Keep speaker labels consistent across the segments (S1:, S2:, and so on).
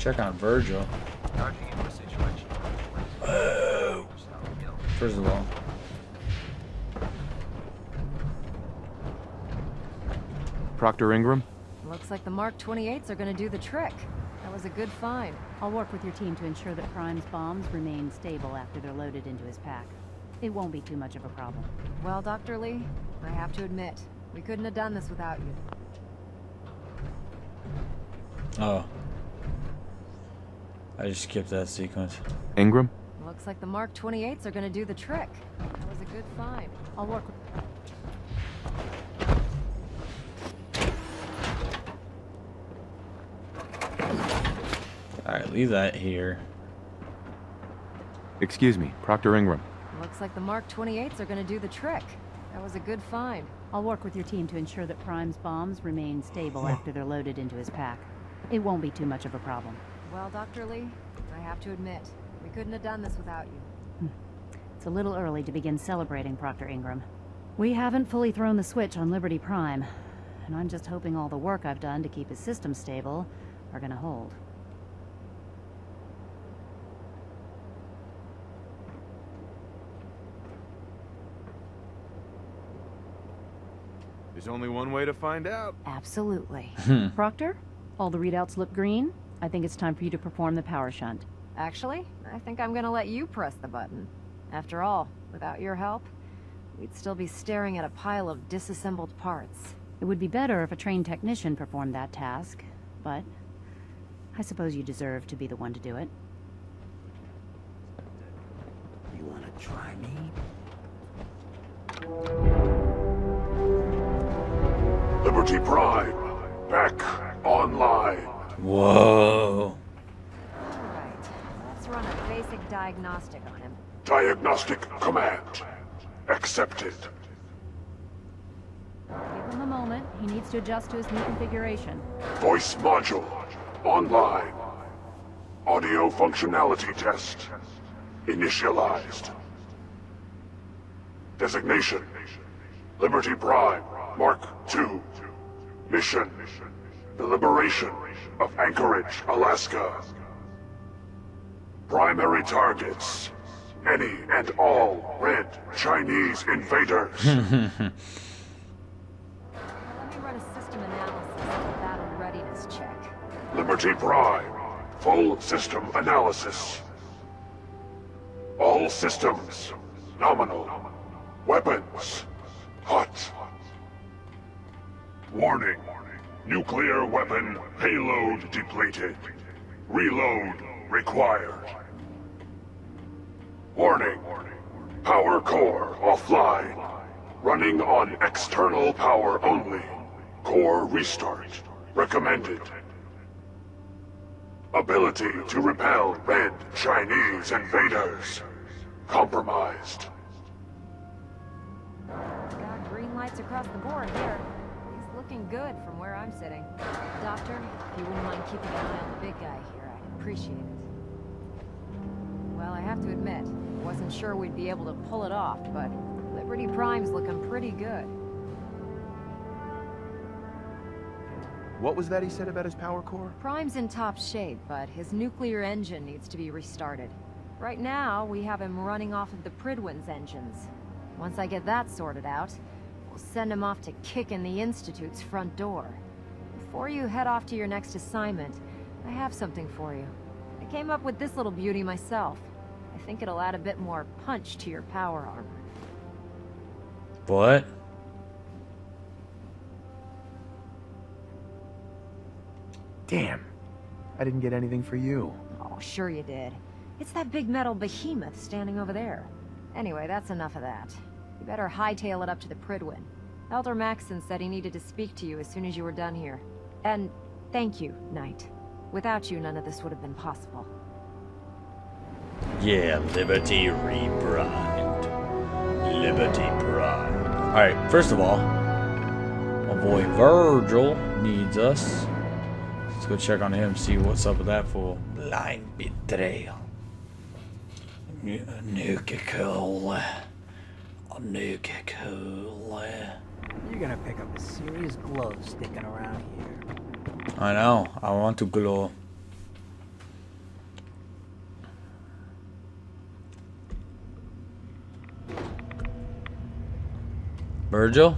S1: Check on Virgil. First of all.
S2: Proctor Ingram?
S3: Looks like the Mark 28s are gonna do the trick. That was a good find.
S4: I'll work with your team to ensure that Prime's bombs remain stable after they're loaded into his pack. It won't be too much of a problem.
S3: Well, Dr. Lee, I have to admit, we couldn't have done this without you.
S1: Oh. I just skipped that sequence.
S2: Ingram?
S3: Looks like the Mark 28s are gonna do the trick. That was a good find.
S4: I'll work with...
S1: Alright, leave that here.
S2: Excuse me, Proctor Ingram.
S3: Looks like the Mark 28s are gonna do the trick. That was a good find.
S4: I'll work with your team to ensure that Prime's bombs remain stable after they're loaded into his pack. It won't be too much of a problem.
S3: Well, Dr. Lee, I have to admit, we couldn't have done this without you.
S4: It's a little early to begin celebrating, Proctor Ingram. We haven't fully thrown the switch on Liberty Prime, and I'm just hoping all the work I've done to keep his system stable are gonna hold.
S2: There's only one way to find out.
S3: Absolutely.
S4: Proctor, all the readouts look green. I think it's time for you to perform the power shunt.
S3: Actually, I think I'm gonna let you press the button. After all, without your help, we'd still be staring at a pile of disassembled parts.
S4: It would be better if a trained technician performed that task, but I suppose you deserve to be the one to do it.
S5: You wanna try me?
S6: Liberty Prime, back online.
S1: Whoa.
S3: Alright, let's run a basic diagnostic on him.
S6: Diagnostic command accepted.
S4: Give him a moment. He needs to adjust to his new configuration.
S6: Voice module online. Audio functionality test initialized. Designation Liberty Prime Mark II. Mission the liberation of Anchorage, Alaska. Primary targets any and all red Chinese invaders.
S3: Let me run a system analysis and a battle readiness check.
S6: Liberty Prime, full system analysis. All systems, nominal. Weapons, hot. Warning, nuclear weapon payload depleted. Reload required. Warning, power core offline. Running on external power only. Core restart recommended. Ability to repel red Chinese invaders compromised.
S3: Got green lights across the board here. He's looking good from where I'm sitting. Doctor, if you wouldn't mind keeping an eye on the big guy here, I'd appreciate it. Well, I have to admit, wasn't sure we'd be able to pull it off, but Liberty Prime's looking pretty good.
S2: What was that he said about his power core?
S3: Prime's in top shape, but his nuclear engine needs to be restarted. Right now, we have him running off of the Pridwin's engines. Once I get that sorted out, we'll send him off to kick in the Institute's front door. Before you head off to your next assignment, I have something for you. I came up with this little beauty myself. I think it'll add a bit more punch to your power armor.
S1: What?
S2: Damn. I didn't get anything for you.
S3: Oh, sure you did. It's that big metal behemoth standing over there. Anyway, that's enough of that. You better hightail it up to the Pridwin. Elder Maxson said he needed to speak to you as soon as you were done here. And thank you, Knight. Without you, none of this would have been possible.
S1: Yeah, Liberty reprimed. Liberty Prime. Alright, first of all, my boy Virgil needs us. Let's go check on him, see what's up with that fool. Blind betrayal. Nuka Cola. Nuka Cola.
S5: You're gonna pick up a serious glow sticking around here.
S1: I know, I want to glow. Virgil?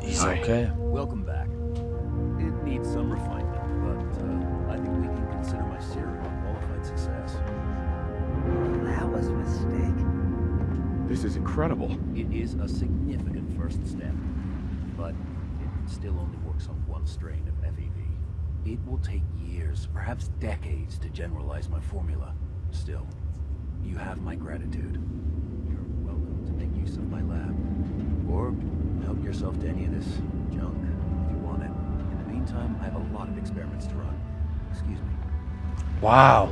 S1: He's okay.
S7: Welcome back. It needs some refinement, but I think we can consider my serum a qualified success.
S5: That was a mistake.
S2: This is incredible.
S7: It is a significant first step, but it still only works on one strain of FEV. It will take years, perhaps decades, to generalize my formula. Still, you have my gratitude. You're welcome to make use of my lab, or help yourself to any of this junk if you want it. In the meantime, I have a lot of experiments to run. Excuse me.
S1: Wow.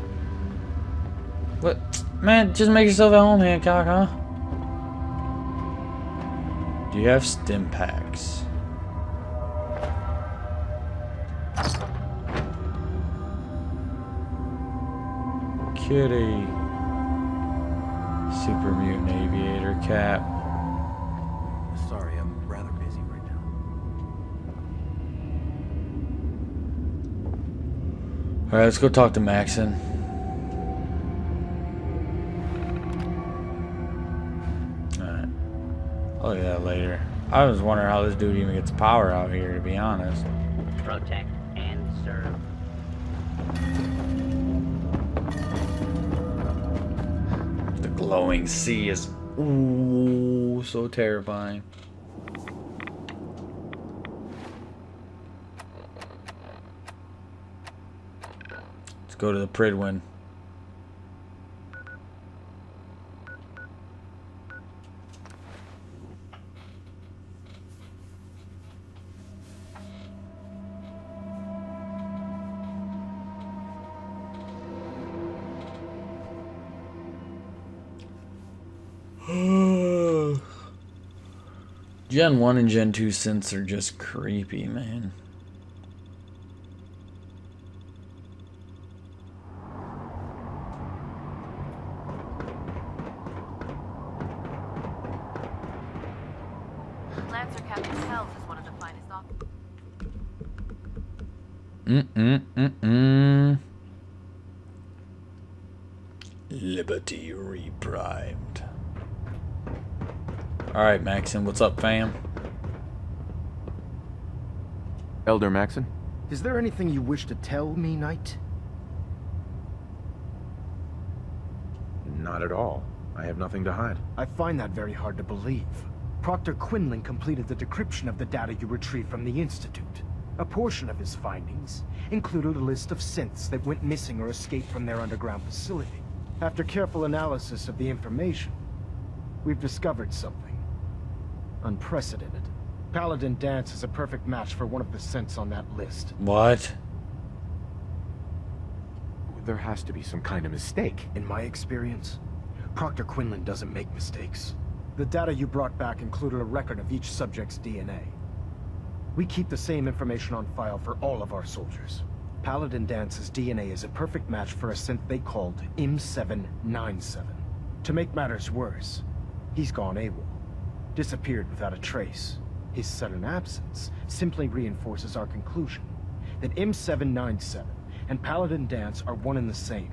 S1: What? Man, just make yourself at home, Hancock, huh? Do you have stim packs? Kitty. Super mutant aviator cap.
S7: Sorry, I'm rather busy right now.
S1: Alright, let's go talk to Maxim. Alright. Oh yeah, later. I was wondering how this dude even gets power out here, to be honest.
S8: Protect and serve.
S1: The glowing sea is ooh so terrifying. Let's go to the Pridwin. Gen 1 and Gen 2 synths are just creepy, man.
S9: Lancer Captain Hells is one of the finest officers.
S1: Liberty reprimed. Alright, Maxim, what's up, fam?
S2: Elder Maxson?
S10: Is there anything you wish to tell me, Knight?
S2: Not at all. I have nothing to hide.
S10: I find that very hard to believe. Proctor Quinlan completed the decryption of the data you retrieved from the Institute. A portion of his findings included a list of synths that went missing or escaped from their underground facility. After careful analysis of the information, we've discovered something unprecedented. Paladin Dance is a perfect match for one of the synths on that list.
S1: What?
S2: There has to be some kind of mistake.
S10: In my experience, Proctor Quinlan doesn't make mistakes. The data you brought back included a record of each subject's DNA. We keep the same information on file for all of our soldiers. Paladin Dance's DNA is a perfect match for a synth they called M797. To make matters worse, he's gone AWOL. Disappeared without a trace. His sudden absence simply reinforces our conclusion that M797 and Paladin Dance are one and the same.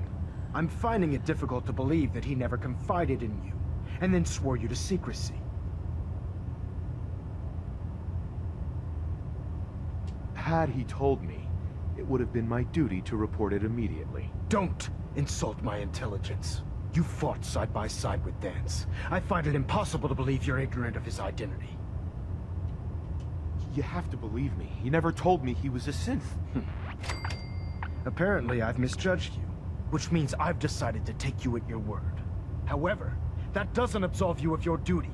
S10: I'm finding it difficult to believe that he never confided in you, and then swore you to secrecy.
S2: Had he told me, it would have been my duty to report it immediately.
S10: Don't insult my intelligence. You fought side by side with Dance. I find it impossible to believe you're ignorant of his identity.
S2: You have to believe me. He never told me he was a synth.
S10: Apparently, I've misjudged you, which means I've decided to take you at your word. However, that doesn't absolve you of your duty.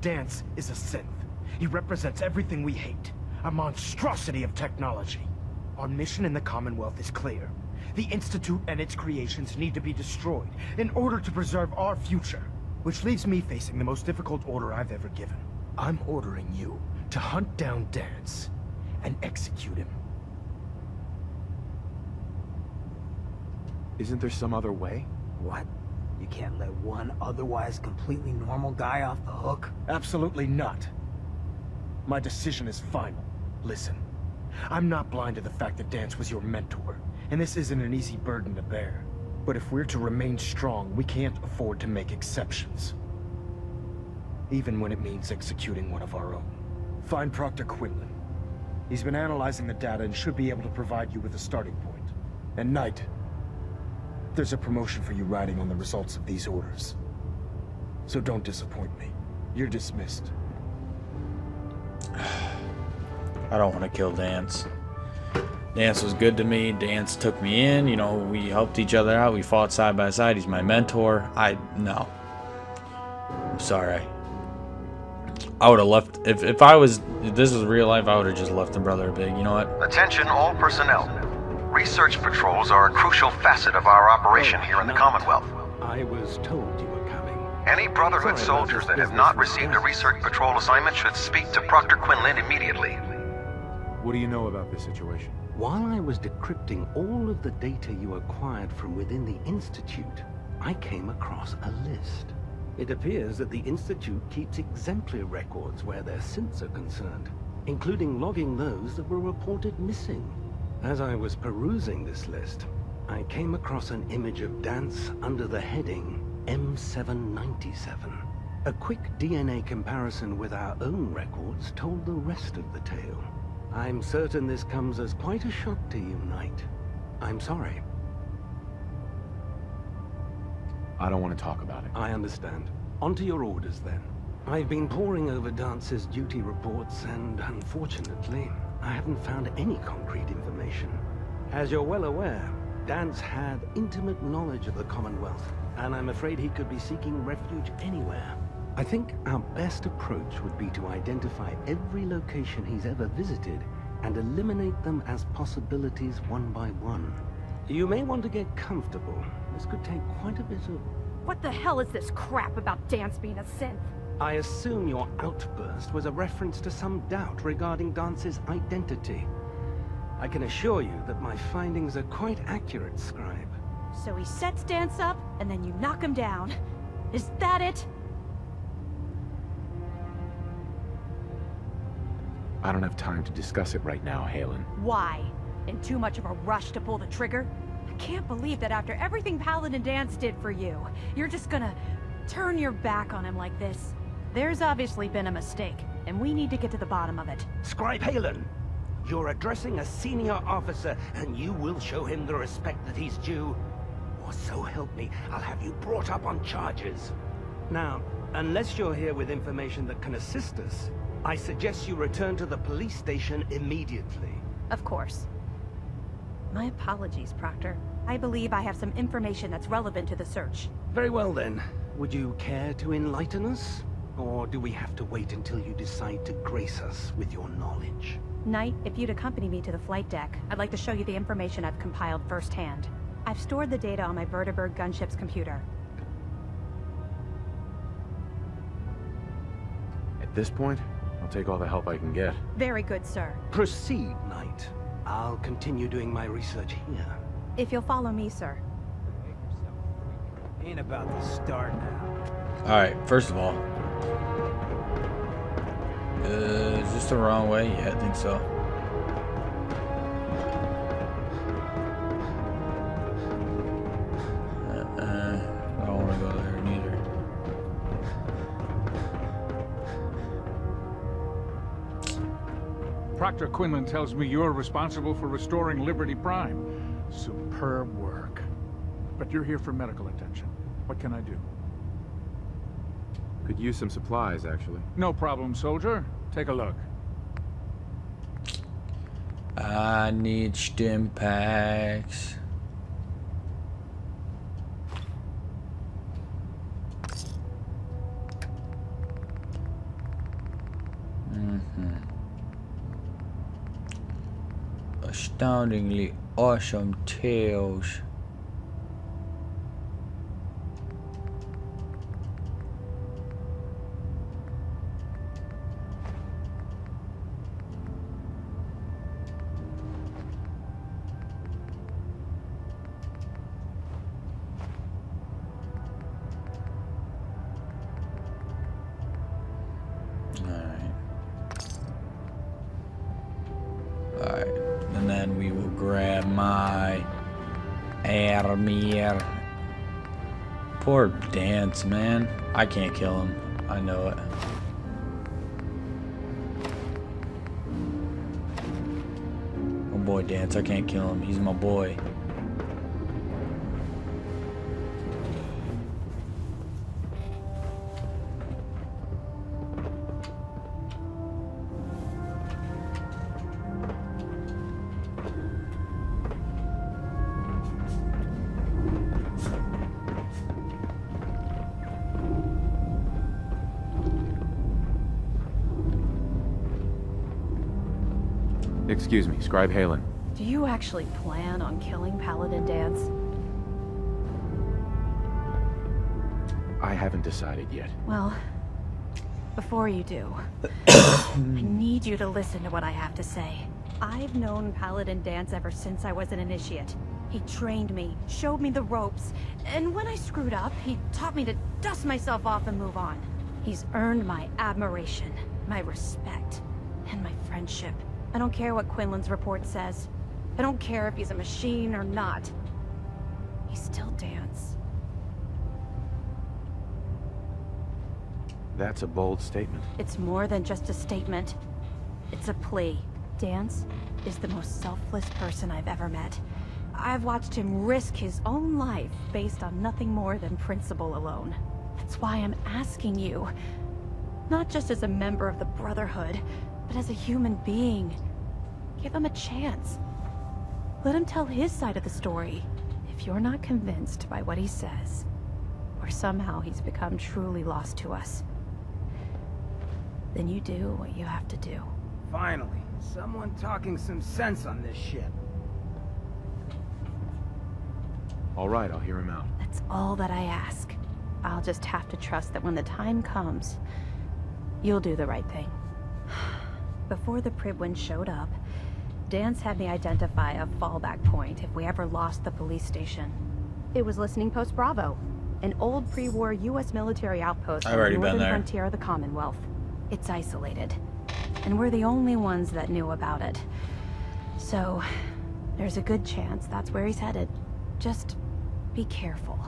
S10: Dance is a synth. He represents everything we hate, a monstrosity of technology. Our mission in the Commonwealth is clear. The Institute and its creations need to be destroyed in order to preserve our future, which leaves me facing the most difficult order I've ever given. I'm ordering you to hunt down Dance and execute him.
S2: Isn't there some other way?
S5: What? You can't let one otherwise completely normal guy off the hook?
S10: Absolutely not. My decision is final. Listen, I'm not blind to the fact that Dance was your mentor, and this isn't an easy burden to bear. But if we're to remain strong, we can't afford to make exceptions. Even when it means executing one of our own. Find Proctor Quinlan. He's been analyzing the data and should be able to provide you with a starting point. And Knight, there's a promotion for you riding on the results of these orders. So don't disappoint me. You're dismissed.
S1: I don't want to kill Dance. Dance was good to me. Dance took me in. You know, we helped each other out. We fought side by side. He's my mentor. No. I'm sorry. I would have left. If this was real life, I would have just left the brother a big. You know what?
S11: Attention all personnel. Research patrols are a crucial facet of our operation here in the Commonwealth.
S7: I was told you were coming.
S11: Any Brotherhood soldiers that have not received a research patrol assignment should speak to Proctor Quinlan immediately.
S2: What do you know about this situation?
S7: While I was decrypting all of the data you acquired from within the Institute, I came across a list. It appears that the Institute keeps exemplary records where their synths are concerned, including logging those that were reported missing. As I was perusing this list, I came across an image of Dance under the heading M797. A quick DNA comparison with our own records told the rest of the tale. I'm certain this comes as quite a shock to you, Knight. I'm sorry.
S2: I don't want to talk about it.
S7: I understand. On to your orders, then. I've been poring over Dance's duty reports, and unfortunately, I haven't found any concrete information. As you're well aware, Dance had intimate knowledge of the Commonwealth, and I'm afraid he could be seeking refuge anywhere. I think our best approach would be to identify every location he's ever visited and eliminate them as possibilities one by one. You may want to get comfortable. This could take quite a bit of...
S9: What the hell is this crap about Dance being a synth?
S7: I assume your outburst was a reference to some doubt regarding Dance's identity. I can assure you that my findings are quite accurate, Scribe.
S9: So he sets Dance up, and then you knock him down. Is that it?
S2: I don't have time to discuss it right now, Hanlon.
S9: Why? In too much of a rush to pull the trigger? I can't believe that after everything Paladin Dance did for you, you're just gonna turn your back on him like this. There's obviously been a mistake, and we need to get to the bottom of it.
S7: Scribe Hanlon, you're addressing a senior officer, and you will show him the respect that he's due. Or so help me, I'll have you brought up on charges. Now, unless you're here with information that can assist us, I suggest you return to the police station immediately.
S9: Of course. My apologies, Proctor. I believe I have some information that's relevant to the search.
S7: Very well then. Would you care to enlighten us? Or do we have to wait until you decide to grace us with your knowledge?
S9: Knight, if you'd accompany me to the flight deck, I'd like to show you the information I've compiled firsthand. I've stored the data on my Vertibird gunship's computer.
S2: At this point, I'll take all the help I can get.
S9: Very good, sir.
S7: Proceed, Knight. I'll continue doing my research here.
S9: If you'll follow me, sir.
S5: Ain't about to start now.
S1: Alright, first of all. Is this the wrong way? Yeah, I think so. I don't want to go there neither.
S12: Proctor Quinlan tells me you're responsible for restoring Liberty Prime. Superb work. But you're here for medical attention. What can I do?
S2: Could use some supplies, actually.
S12: No problem, soldier. Take a look.
S1: I need stim packs. Astoundingly awesome tales. Alright. Vermeer. Poor Dance, man. I can't kill him. I know it. Oh boy, Dance, I can't kill him. He's my boy.
S2: Excuse me, Scribe Hanlon.
S9: Do you actually plan on killing Paladin Dance?
S2: I haven't decided yet.
S9: Well, before you do, I need you to listen to what I have to say. I've known Paladin Dance ever since I was an initiate. He trained me, showed me the ropes, and when I screwed up, he taught me to dust myself off and move on. He's earned my admiration, my respect, and my friendship. I don't care what Quinlan's report says. I don't care if he's a machine or not. He's still Dance.
S2: That's a bold statement.
S9: It's more than just a statement. It's a plea. Dance is the most selfless person I've ever met. I've watched him risk his own life based on nothing more than principle alone. That's why I'm asking you. Not just as a member of the Brotherhood, but as a human being. Give him a chance. Let him tell his side of the story. If you're not convinced by what he says, or somehow he's become truly lost to us, then you do what you have to do.
S5: Finally, someone talking some sense on this ship.
S2: All right, I'll hear him out.
S9: That's all that I ask. I'll just have to trust that when the time comes, you'll do the right thing. Before the Pribwin showed up, Dance had me identify a fallback point if we ever lost the police station. It was Listening Post Bravo, an old pre-war U.S. military outpost on the northern frontier of the Commonwealth. It's isolated, and we're the only ones that knew about it. So, there's a good chance that's where he's headed. Just be careful.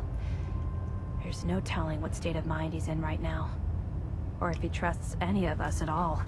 S9: There's no telling what state of mind he's in right now, or if he trusts any of us at all.